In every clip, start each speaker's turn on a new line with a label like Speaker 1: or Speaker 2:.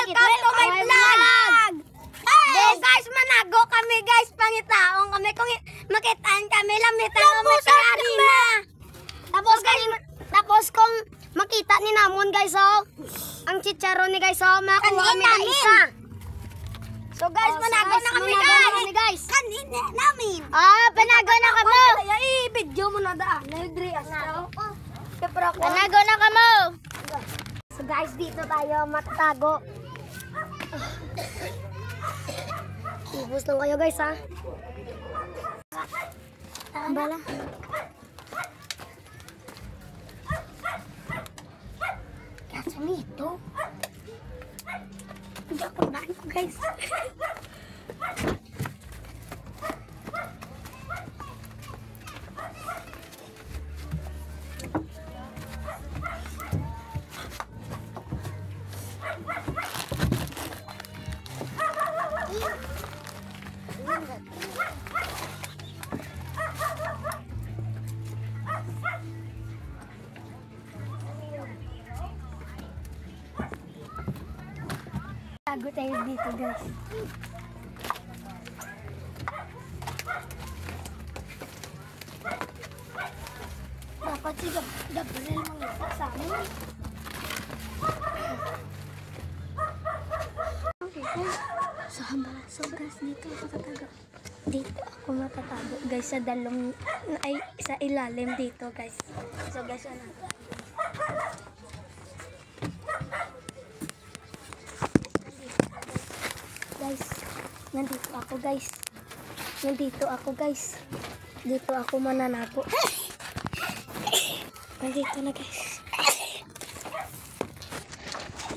Speaker 1: Welcome to my vlog! Hey guys, manago kami guys, pangitaong kami. Kung makitaan kami, lamitan kami sa arena. Tapos kung makita ni Namon guys, oh, ang chicharon ni guys, oh, makuha kami na isa. So guys, manago na kami guys. Kanina namin. Panago na kamo. I-video mo na daan. Panago na kamo. So guys, dito tayo matatago. Ibus lang kayo guys, ha. Bala. Kasi nito. Hindi ako naan ko guys. Tago tayo dito guys. Dapat sih gabriel mengisi sama. Sobras dito ako tatago. Dito ako matatago guys sa dalong ay sa ilalim dito guys. So guys, ano? Guys, nandito ako guys. Dito ako mananago. Nandito na guys.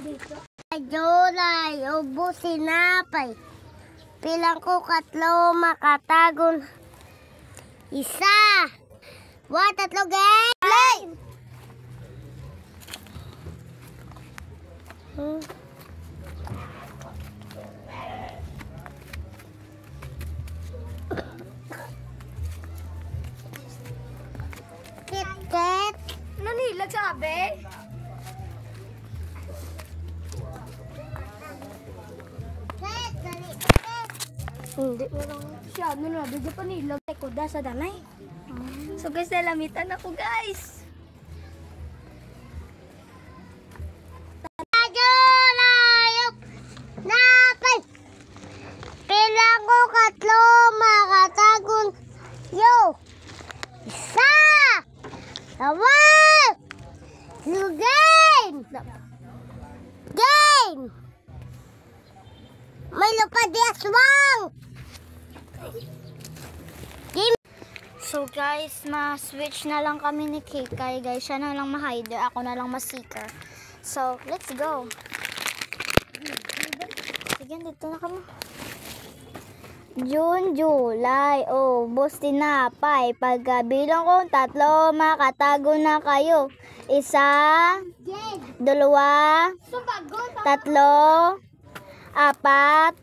Speaker 1: Dito. Julay, ubusin napay. Pilang ko katlo makatagon. Isa. Tatlo guys. Play. Kit. Nanilag sabi? Hindi mo lang siya. Ano na, bigyan pa nilag. Kuda sa danay. So guys, nalamitan ako guys. Layok! Napay! Pilang ko katlo makatagon. Yo! Isa! Dalawa! Game! Game! May lupad di aswang! Game! So guys, ma-switch na lang kami ni Kikay guys. Siya na lang ma-hider, ako na lang ma-seeker. So, let's go! Sige, dito na kami. June, July, bus tinapay. Pagkabilang ko, 3, makatago na kayo. 1, 2, 3, 4, 5.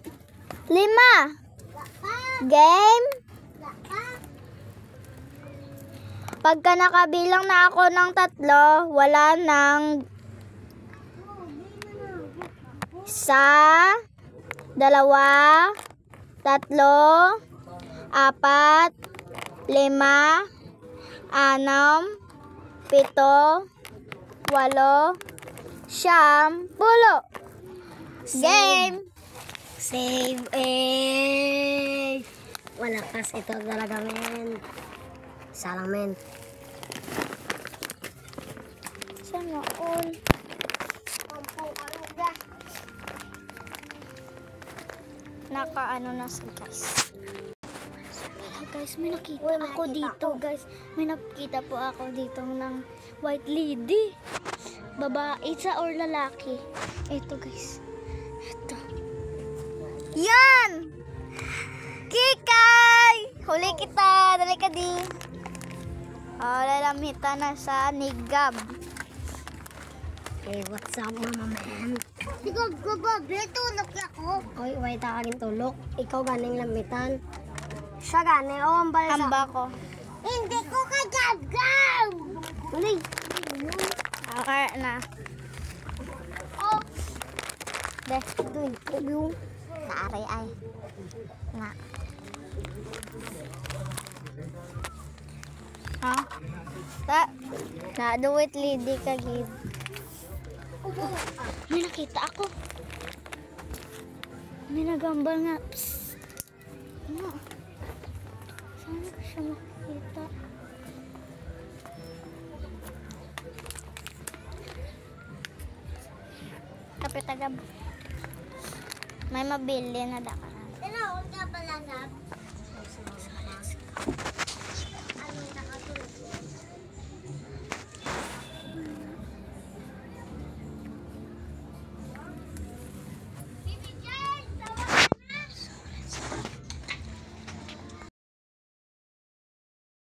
Speaker 1: Game. Pagka nakabilang na ako ng 3, wala nang 1, 2, 3, 4, 5, 6, 7, 8, 9, 10. Game! Save! Walakas ito talaga men. Salang men. Sana all. Naka-ano na sa guys. Guys, may nakita ako dito guys. May nakita po ako dito ng white lady. Babae sa or lalaki. Ito guys. Ito. Yan! Kikay! Huli kita. Dali ka di. Lalamita na sa nigab. Hey, what's up mama man? Ikaw, tulok ako. Oy, wait ka rin tulok. Ikaw ganing lamitan. Siya gani, ang balsa. Hamba ko. Hindi ko kagab-gab! Huli. Okay na. Deh, doon. Yung.
Speaker 2: Naari ay. Na.
Speaker 1: Ha? Ta. Na-duwit lidi ka gid.
Speaker 2: May nakita ako. May nagambal nga. Psst. Ano? Sana ko siya makikita. Kapitagab. May mabili na dakaran.
Speaker 1: Pero, huwag ka pala, Gab.